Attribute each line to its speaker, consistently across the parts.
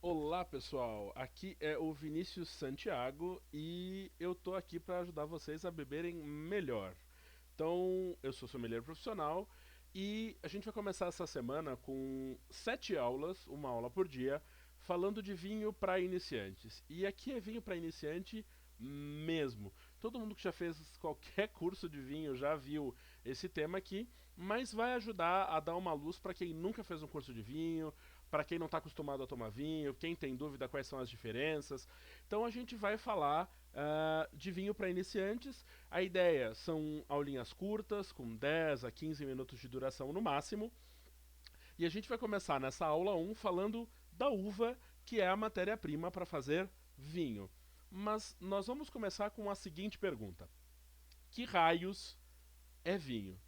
Speaker 1: Olá pessoal, aqui é o Vinícius Santiago e eu tô aqui para ajudar vocês a beberem melhor. Então, eu sou sommelier profissional e a gente vai começar essa semana com 7 aulas, uma aula por dia, falando de vinho para iniciantes. E aqui é vinho para iniciante mesmo. Todo mundo que já fez qualquer curso de vinho já viu esse tema aqui, mas vai ajudar a dar uma luz para quem nunca fez um curso de vinho, para quem não está acostumado a tomar vinho, quem tem dúvida quais são as diferenças. Então a gente vai falar de vinho para iniciantes. A ideia são aulinhas curtas, com 10 a 15 minutos de duração no máximo. E a gente vai começar nessa aula 1 falando da uva, que é a matéria-prima para fazer vinho. Mas nós vamos começar com a seguinte pergunta: que raios é vinho?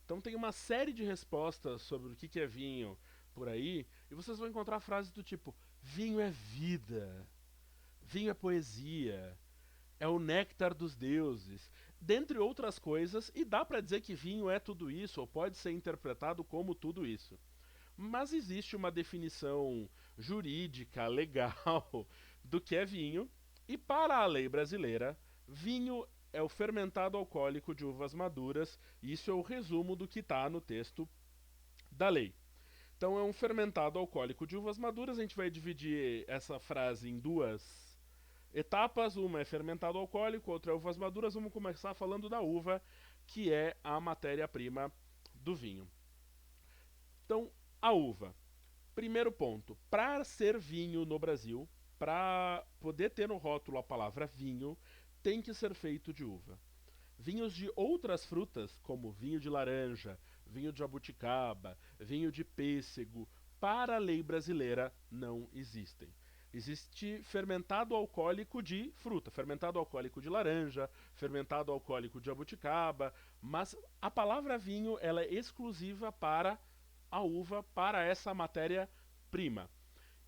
Speaker 1: Então tem uma série de respostas sobre o que é vinho por aí, e vocês vão encontrar frases do tipo: vinho é vida, vinho é poesia, é o néctar dos deuses, dentre outras coisas, e dá para dizer que vinho é tudo isso, ou pode ser interpretado como tudo isso. Mas existe uma definição jurídica, legal, do que é vinho, e para a lei brasileira, vinho é o fermentado alcoólico de uvas maduras, e isso é o resumo do que está no texto da lei. Então é um fermentado alcoólico de uvas maduras. A gente vai dividir essa frase em duas etapas. Uma é fermentado alcoólico, outra é uvas maduras. Vamos começar falando da uva, que é a matéria-prima do vinho. Então, a uva. Primeiro ponto, para ser vinho no Brasil, para poder ter no rótulo a palavra vinho, tem que ser feito de uva. Vinhos de outras frutas, como vinho de laranja, vinho de jabuticaba, vinho de pêssego, para a lei brasileira não existem. Existe fermentado alcoólico de fruta, fermentado alcoólico de laranja, fermentado alcoólico de jabuticaba, mas a palavra vinho ela é exclusiva para a uva, para essa matéria-prima.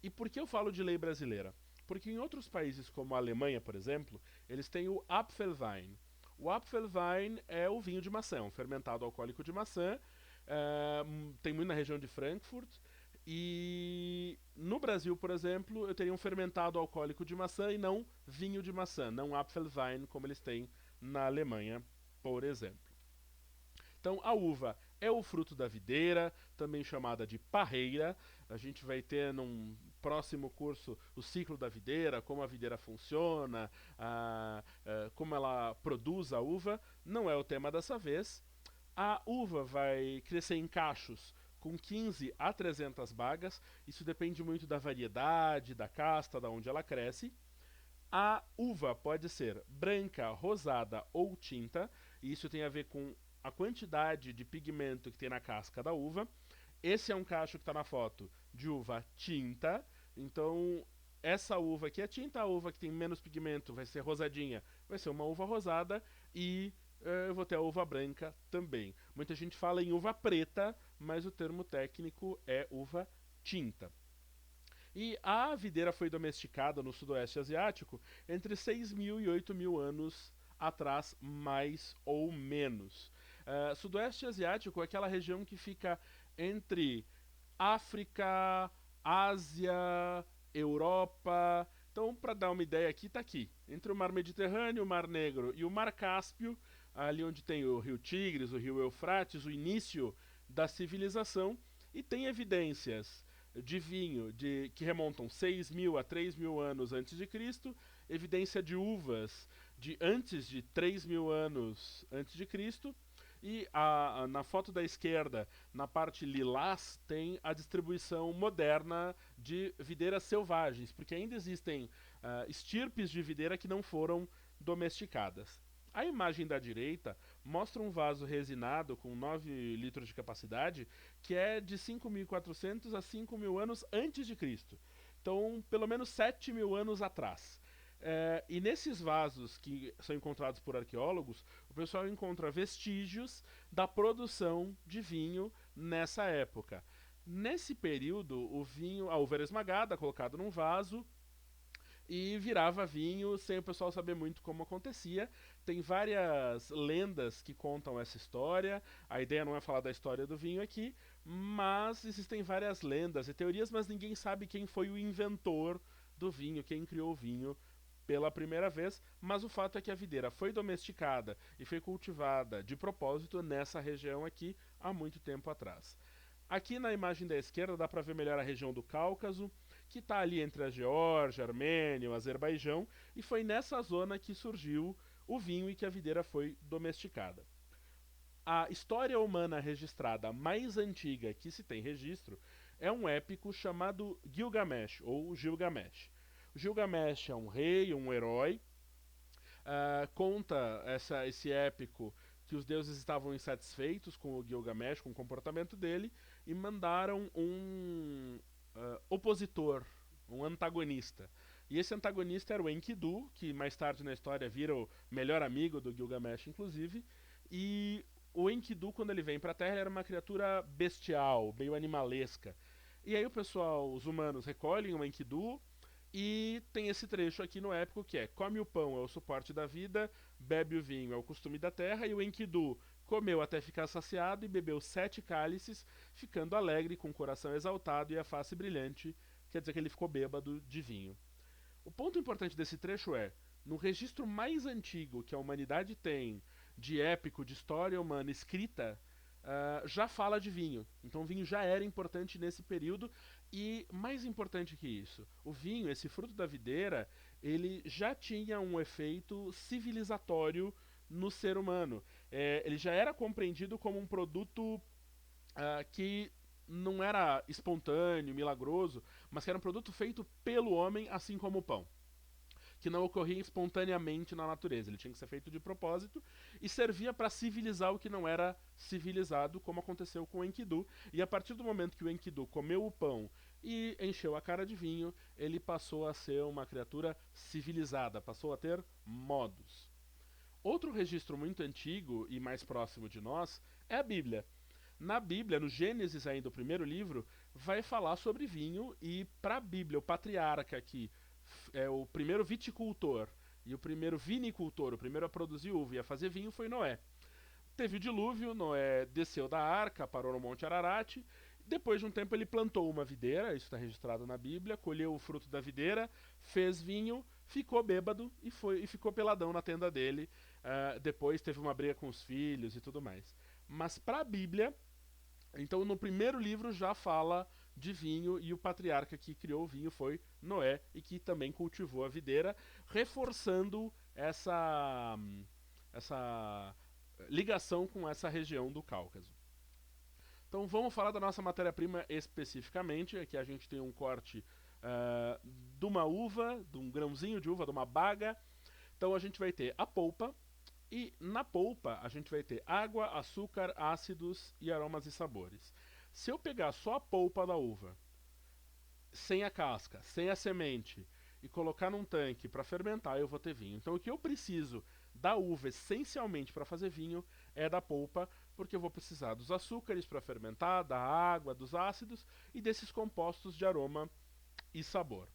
Speaker 1: E por que eu falo de lei brasileira? Porque em outros países, como a Alemanha, por exemplo, eles têm o Apfelwein. O Apfelwein é o vinho de maçã, um fermentado alcoólico de maçã. Tem muito na região de Frankfurt. E no Brasil, por exemplo, eu teria um fermentado alcoólico de maçã e não vinho de maçã, não Apfelwein, como eles têm na Alemanha, por exemplo. Então, a uva é o fruto da videira, também chamada de parreira. A gente vai ter num próximo curso o ciclo da videira, como a videira funciona, como ela produz a uva. Não é o tema dessa vez. A uva vai crescer em cachos com 15 a 300 bagas. Isso depende muito da variedade, da casta, da onde ela cresce. A uva pode ser branca, rosada ou tinta, e isso tem a ver com a quantidade de pigmento que tem na casca da uva. Esse é um cacho que está na foto de uva tinta, então essa uva que é tinta, a uva que tem menos pigmento vai ser rosadinha, vai ser uma uva rosada, e eu vou ter a uva branca também. Muita gente fala em uva preta, mas o termo técnico é uva tinta. E a videira foi domesticada no sudoeste asiático entre 6.000 e 8.000 anos atrás, mais ou menos. Sudoeste asiático é aquela região que fica entre África, Ásia, Europa. Então, para dar uma ideia aqui, está aqui. Entre o Mar Mediterrâneo, o Mar Negro e o Mar Cáspio, ali onde tem o rio Tigres, o rio Eufrates, o início da civilização, e tem evidências de vinho que remontam 6.000 a 3.000 anos antes de Cristo, evidência de uvas de antes de 3.000 anos antes de Cristo, e na foto da esquerda, na parte lilás, tem a distribuição moderna de videiras selvagens, porque ainda existem estirpes de videira que não foram domesticadas. A imagem da direita mostra um vaso resinado com 9 litros de capacidade, que é de 5.400 a 5.000 anos antes de Cristo. Então, pelo menos 7.000 anos atrás. E nesses vasos que são encontrados por arqueólogos, o pessoal encontra vestígios da produção de vinho nessa época. Nesse período, o vinho, a uva era esmagada, colocada num vaso, e virava vinho sem o pessoal saber muito como acontecia. Tem várias lendas que contam essa história. A ideia não é falar da história do vinho aqui, mas existem várias lendas e teorias, mas ninguém sabe quem foi o inventor do vinho, quem criou o vinho pela primeira vez, mas o fato é que a videira foi domesticada e foi cultivada de propósito nessa região aqui há muito tempo atrás. Aqui na imagem da esquerda dá para ver melhor a região do Cáucaso, que está ali entre a Geórgia, a Armênia, o Azerbaijão, e foi nessa zona que surgiu o vinho e que a videira foi domesticada. A história humana registrada mais antiga que se tem registro é um épico chamado Gilgamesh, ou Gilgamesh. O Gilgamesh é um rei, um herói. Conta esse épico que os deuses estavam insatisfeitos com o Gilgamesh, com o comportamento dele, e mandaram um opositor, um antagonista. E esse antagonista era o Enkidu, que mais tarde na história vira o melhor amigo do Gilgamesh, inclusive. E o Enkidu, quando ele vem pra Terra, ele era uma criatura bestial, meio animalesca. E aí o pessoal, os humanos, recolhem o Enkidu e tem esse trecho aqui no épico que é: come o pão é o suporte da vida, bebe o vinho é o costume da terra, e o Enkidu comeu até ficar saciado e bebeu 7 cálices, ficando alegre, com o coração exaltado e a face brilhante, quer dizer que ele ficou bêbado de vinho. O ponto importante desse trecho é: no registro mais antigo que a humanidade tem de épico, de história humana escrita, já fala de vinho. Então o vinho já era importante nesse período e, mais importante que isso, o vinho, esse fruto da videira, ele já tinha um efeito civilizatório no ser humano. Ele já era compreendido como um produto que não era espontâneo, milagroso, mas que era um produto feito pelo homem, assim como o pão, que não ocorria espontaneamente na natureza. Ele tinha que ser feito de propósito e servia para civilizar o que não era civilizado, como aconteceu com o Enkidu. E a partir do momento que o Enkidu comeu o pão e encheu a cara de vinho, ele passou a ser uma criatura civilizada, passou a ter modos. Outro registro muito antigo e mais próximo de nós é a Bíblia. Na Bíblia, no Gênesis ainda, o primeiro livro, vai falar sobre vinho e para a Bíblia, o patriarca que é o primeiro viticultor e o primeiro vinicultor, o primeiro a produzir uva e a fazer vinho foi Noé. Teve o dilúvio, Noé desceu da arca, parou no Monte Ararat. Depois de um tempo ele plantou uma videira, isso está registrado na Bíblia, colheu o fruto da videira, fez vinho, ficou bêbado e ficou peladão na tenda dele. Depois teve uma briga com os filhos e tudo mais. Mas para a Bíblia, então no primeiro livro já fala de vinho e o patriarca que criou o vinho foi Noé e que também cultivou a videira, reforçando essa ligação com essa região do Cáucaso. Então vamos falar da nossa matéria-prima especificamente. Aqui a gente tem um corte de uma uva, de um grãozinho de uva, de uma baga. Então a gente vai ter a polpa, e na polpa a gente vai ter água, açúcar, ácidos e aromas e sabores. Se eu pegar só a polpa da uva, sem a casca, sem a semente, e colocar num tanque para fermentar, eu vou ter vinho. Então o que eu preciso da uva essencialmente para fazer vinho é da polpa, porque eu vou precisar dos açúcares para fermentar, da água, dos ácidos e desses compostos de aroma e sabor.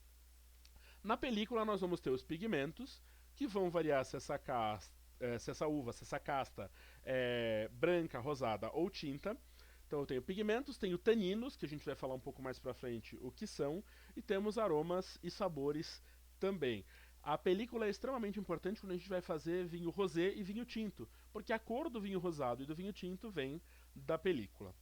Speaker 1: Na película nós vamos ter os pigmentos, que vão variar se essa uva, se essa casta é branca, rosada ou tinta. Então eu tenho pigmentos, tenho taninos, que a gente vai falar um pouco mais pra frente o que são, e temos aromas e sabores também. A película é extremamente importante quando a gente vai fazer vinho rosé e vinho tinto, porque a cor do vinho rosado e do vinho tinto vem da película.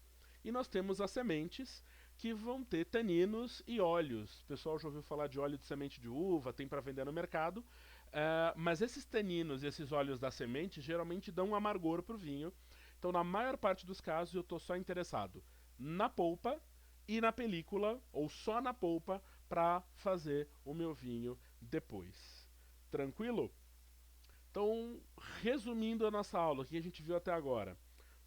Speaker 1: E nós temos as sementes, que vão ter taninos e óleos. O pessoal já ouviu falar de óleo de semente de uva, tem para vender no mercado. Mas esses taninos e esses óleos da semente geralmente dão um amargor para o vinho. Então, na maior parte dos casos, eu estou só interessado na polpa e na película, ou só na polpa, para fazer o meu vinho depois. Tranquilo? Então, resumindo a nossa aula, o que a gente viu até agora.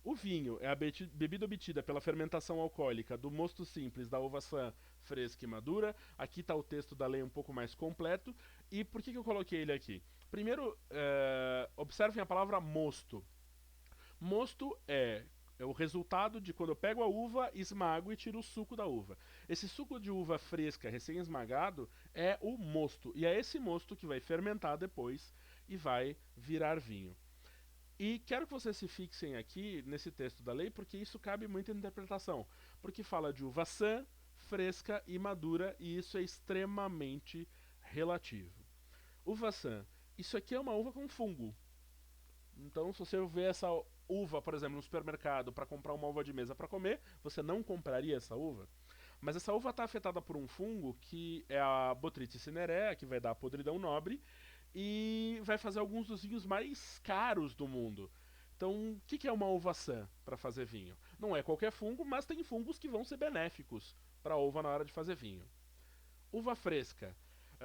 Speaker 1: O vinho é a bebida obtida pela fermentação alcoólica do mosto simples da uva-saã fresca e madura. Aqui está o texto da lei um pouco mais completo. E por que eu coloquei ele aqui? Primeiro, observem a palavra mosto. Mosto é o resultado de quando eu pego a uva, esmago e tiro o suco da uva. Esse suco de uva fresca, recém-esmagado, é o mosto. E é esse mosto que vai fermentar depois e vai virar vinho. E quero que vocês se fixem aqui nesse texto da lei, porque isso cabe muita interpretação. porque fala de uva sã, fresca e madura, e isso é extremamente relativo. Uva sã, isso aqui é uma uva com fungo. Então, se você vê essa uva, por exemplo, no supermercado para comprar uma uva de mesa para comer, você não compraria essa uva. Mas essa uva está afetada por um fungo que é a Botrytis cinerea, que vai dar a podridão nobre e vai fazer alguns dos vinhos mais caros do mundo. Então, o que é uma uva sã para fazer vinho? Não é qualquer fungo, mas tem fungos que vão ser benéficos para a uva na hora de fazer vinho. Uva fresca.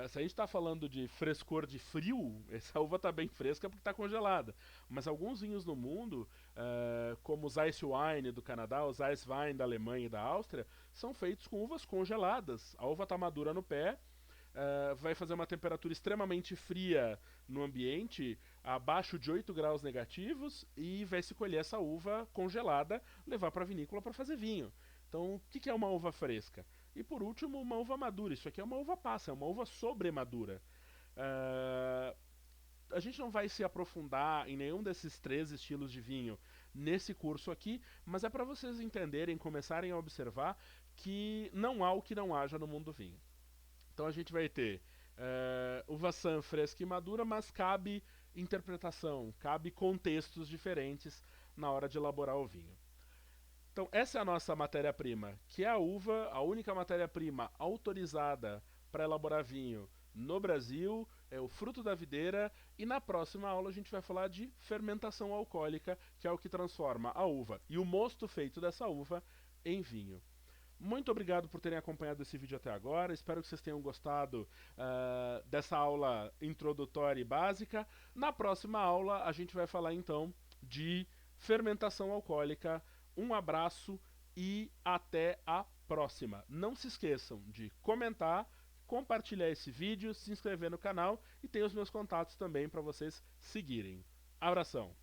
Speaker 1: Se a gente está falando de frescor de frio, essa uva está bem fresca porque está congelada. Mas alguns vinhos no mundo, como os Ice Wine do Canadá, os Ice Wine da Alemanha e da Áustria, são feitos com uvas congeladas. A uva está madura no pé, vai fazer uma temperatura extremamente fria no ambiente, abaixo de 8 graus negativos, e vai se colher essa uva congelada, levar para a vinícola para fazer vinho. Então, o que é uma uva fresca? E por último, uma uva madura. Isso aqui é uma uva passa, é uma uva sobremadura. Uh, a gente não vai se aprofundar em nenhum desses três estilos de vinho nesse curso aqui, mas é para vocês entenderem, começarem a observar que não há o que não haja no mundo do vinho. Então a gente vai ter uva sã fresca e madura, mas cabe interpretação, cabe contextos diferentes na hora de elaborar o vinho. Então, essa é a nossa matéria-prima, que é a uva, a única matéria-prima autorizada para elaborar vinho no Brasil, é o fruto da videira, e na próxima aula a gente vai falar de fermentação alcoólica, que é o que transforma a uva e o mosto feito dessa uva em vinho. Muito obrigado por terem acompanhado esse vídeo até agora. Espero que vocês tenham gostado dessa aula introdutória e básica. Na próxima aula, a gente vai falar então de fermentação alcoólica. Um abraço e até a próxima. Não se esqueçam de comentar, compartilhar esse vídeo, se inscrever no canal e tem os meus contatos também para vocês seguirem. Abração!